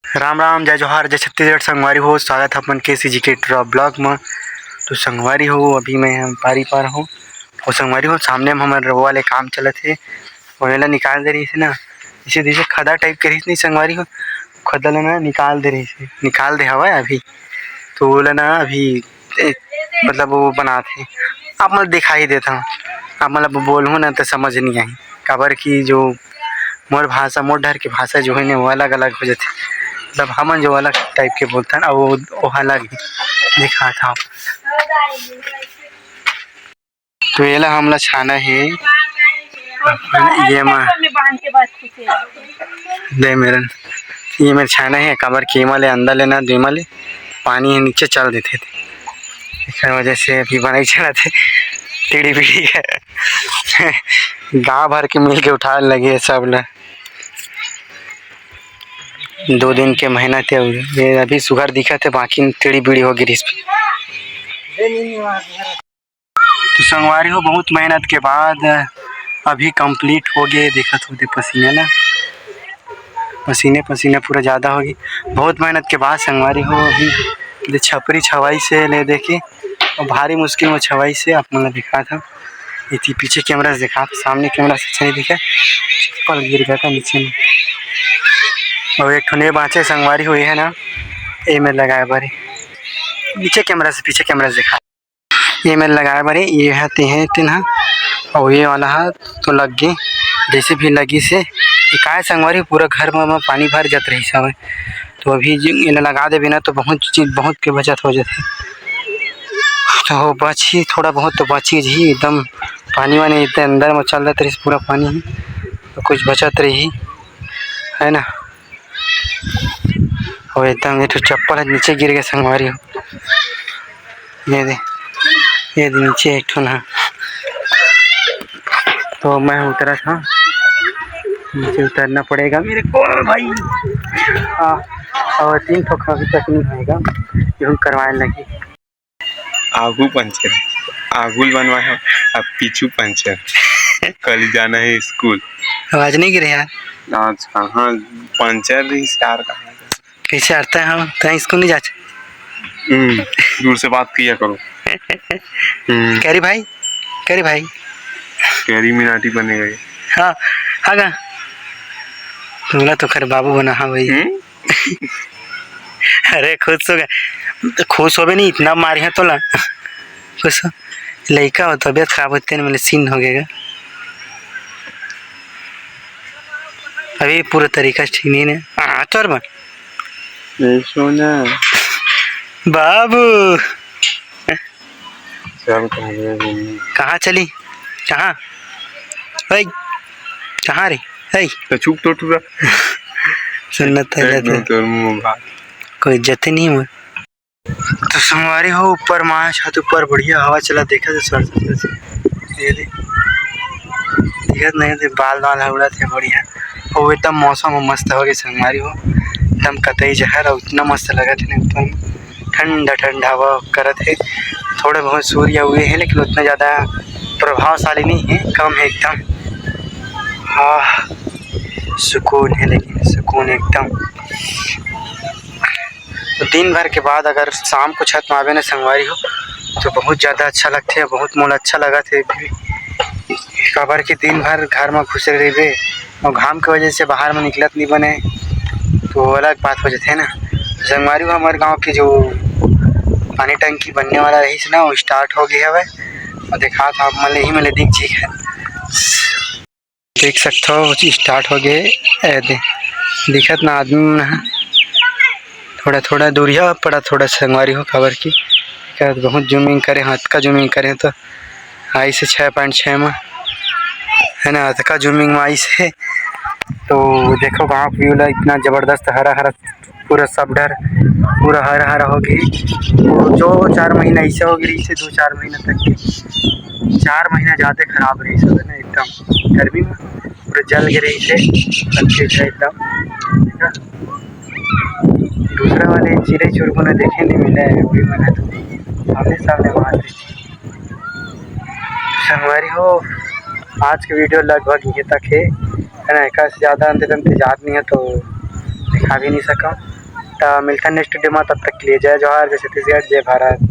राम राम, जय जोहार, जय छत्तीसगढ़। संगवारी हो, स्वागत है अपन के सी जी के ड्रॉप ब्लॉग में। तो संगवारी हो, अभी मैं पारी पार हूँ और संगवारी हो सामने में हमारे रवा वाले काम चलत है। ओला निकाल दे रही है ना, इसे जैसे खदा टाइप करी नहीं संगवारी हो, खदा ला ना निकाल दे रही है, निकाल दे हवा अभी। तो ओला ना अभी मतलब वो बनाते आप मतलब दिखाई देता हूँ। आप मतलब बोलूँ ना तो समझ नहीं आई, काबर की जो मोर भाषा, मोर डर की भाषा जो है ना वो अलग अलग हो जाती। मतलब हमन जो अलग टाइप के बोलते हैं वो अलग ही दिखा था। तो ये ला हमला छाना है ये दे मेरा ये मेरे छाना है काबर कीमा ले अंदर लेना दीमा ले पानी है नीचे चल देते थे, इस वजह से अभी बनाई चला थे टीढ़ी पीढ़ी है। गाँव भर के मिल के उठा लगे सब ला 2 दिन के मेहनत है। ये अभी सुगर दिखा थे, बाकी टेढ़ी बीड़ी हो गई इस पे। तो संगवारी हो बहुत मेहनत के बाद अभी कंप्लीट हो गए। देखत होते पसीने ना, पसीने पसीने पूरा ज़्यादा होगी। बहुत मेहनत के बाद संगवारी हो अभी छपरी छवाई से ले देखे और भारी मुश्किल में छवाई से आप मतलब दिखा था। इतनी पीछे कैमरा से दिखा, सामने कैमरा से अच्छा नहीं दिखा, पल गिर गया था नीचे में। और एक ठुने बाँचे संगवारी हुई है ना, ये में लगाए बारे नीचे कैमरा से, पीछे कैमरा से दिखा, ये में लगाए बारे ये है तीन है और ये वाला है तो लग गए जैसे भी लगी से काय संगवारी पूरा घर में पानी भर जात रही सब। तो अभी इन्हें लगा दे बिना तो बहुत चीज बहुत के बचत हो जाती। तो बची थोड़ा बहुत तो बची ही, एकदम पानी वानी इतने अंदर में चल रहा था पूरा पानी ही, तो कुछ बचत रही है ना। और एकदम ये तो चप्पल है नीचे गिर गया संगवारी हो, ये दे ये नीचे एक ठो ना। तो मैं उतरा था, नीचे उतरना पड़ेगा मेरे को भाई। और 3 ठो अभी तक नहीं होएगा, यूँ करवाने लगी। आगू पंचर, आगू बनवाया अब पीछू पंचर। कल जाना है स्कूल। आवाज नहीं गिरे यार, आज कहाँ पंचर यार, कहाँ कैसे आता है हम तो स्कूल नहीं जाते। दूर से बात किया करो। कैरी भाई, कैरी भाई, कैरी मिनाटी बने गए। हाँ हाँ गा तुमला तो खैर बाबू बना। हाँ भाई। अरे खुश हो गए, खुश हो भी नहीं इतना मारे हैं तो ला खुश हो, लड़का हो तबियत खराब होते हैं, मतलब सीन हो गएगा। अभी पूरा तरीका ठीक नहीं है। हाँ चोर बन सोना बाबू, चल कहाँ चली, कहाँ भाई, कहाँ रे है तो चुप तो टूरा सुन्नत है कोई इज्जत नहीं हुआ। तो संगवारी हो ऊपर माँ छत ऊपर बढ़िया हवा चला, देखा तो सर ये दिखत नहीं थे, बाल बाल उड़ा थे बढ़िया। और एकदम मौसम मस्त हो गई संगवारी हो, एकदम कतई जहर और इतना मस्त लगा थे ऊपर ठंडा ठंडा हवा करत है। थोड़े बहुत सूर्य हुए हैं लेकिन उतना ज़्यादा प्रभावशाली नहीं है, कम है एकदम। हाँ सुकून है, लेकिन सुकून एकदम। तो दिन भर के बाद अगर शाम को छत में आवे ना संगवारी हो तो बहुत ज़्यादा अच्छा लगते है, बहुत मोल अच्छा लगा थे। खबर कि दिन भर घर में घुसे रहे और घाम की वजह से बाहर में निकलत नहीं बने, तो अलग बात हो जाते है ना। संगवारी हो हमारे गांव की जो पानी टंकी बनने वाला रही ना वो स्टार्ट हो गया है और देखा था आप मले ही मले दिख जी है, देख सकते हो स्टार्ट हो गए। दिखत ना आदमी ना थोड़ा थोड़ा दूरिया पड़ा, थोड़ा संगवारी हो खबर की बहुत जूमिंग करें, हाथ का जूमिंग करें तो आई से 6.6 में है ना, हाथ का जूमिंग में आई से। तो देखो गाँव व्यू ला इतना ज़बरदस्त हरा हरा, पूरा सब डर पूरा हरा हरा हो गई। तो जो 4 महीना ऐसे हो गई से 2-4 महीना तक के 4 महीना ज़्यादा खराब रही सब है ना, एकदम गर्मी में पूरा जल गिर से अच्छे एकदम। दूसरा वाले चिड़ै चुरगु ने देखे नहीं मिला है, वही मैंने तो आमने सामने मार दी। संगवारी हो आज की वीडियो लगभग ये तक है ना, एक से ज़्यादा अंत याद नहीं है तो दिखा भी नहीं सका। टाटा, मिलता नेक्स्ट वीडियो में, तब तक के लिए जय जवाहर, जय छत्तीसगढ़, जय भारत।